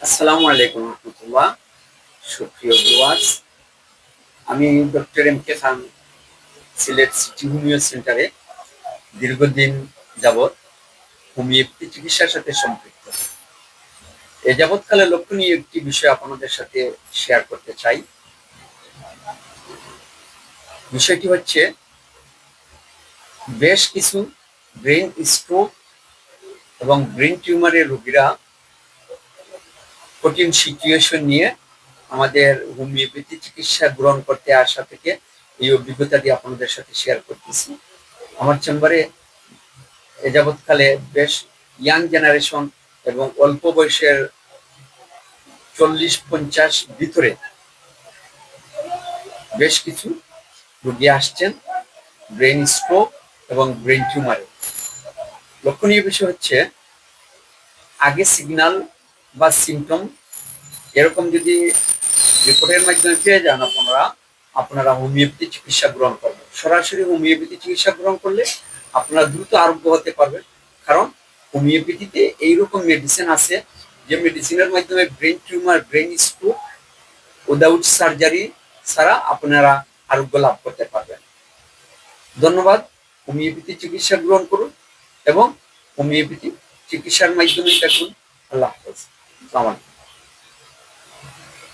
আসসালামু আলাইকুম রহমতুল্লাহ। সুপ্রিয় ভিউয়ার্স, আমি ডক্টর এম কে খান, সিলেট সিটি হোমিও সেন্টারে দীর্ঘদিন যাবৎ হোমিওপ্যাথি চিকিৎসার সাথে সম্পৃক্ত। এ যাবৎকালে লক্ষণীয় একটি বিষয় আপনাদের সাথে শেয়ার করতে চাই। বিষয়টি হচ্ছে, বেশ কিছু ব্রেন স্ট্রোক এবং ব্রেন টিউমারের রোগীরা কঠিন সিচুয়েশন নিয়ে আমাদের হোমিওপ্যাথি চিকিৎসা গ্রহণ করতে আসা থেকে এই অভিজ্ঞতাটি আপনাদের সাথে শেয়ার করতেছি। আমার চেম্বারে এ যাবৎকালে বেশ ইয়াং জেনারেশন এবং অল্প বয়সের 40-50 ভিতরে বেশ কিছু রোগী আসছেন ব্রেন স্ট্রোক এবং ব্রেন টিউমারে। লক্ষণীয় বিষয় হচ্ছে, আগে সিগন্যাল বা সিমটম এরকম যদি রিপোর্টের মাধ্যমে পেয়ে যান আপনারা হোমিওপ্যাথি চিকিৎসা গ্রহণ করবেন। সরাসরি হোমিওপ্যাথি চিকিৎসা গ্রহণ করলে আপনারা দ্রুত আরোগ্য হতে পারবেন, কারণ হোমিওপ্যাথিতে এইরকম মেডিসিন আছে যে মেডিসিনের মাধ্যমে brain tumour, brain stroke without surgery ছাড়া আপনারা আরোগ্য লাভ করতে পারবেন। ধন্যবাদ। হোমিওপ্যাথি চিকিৎসা গ্রহণ করুন এবং হোমিওপ্যাথি চিকিৎসার মাধ্যমে দেখুন। আল্লাহ হাফেজ।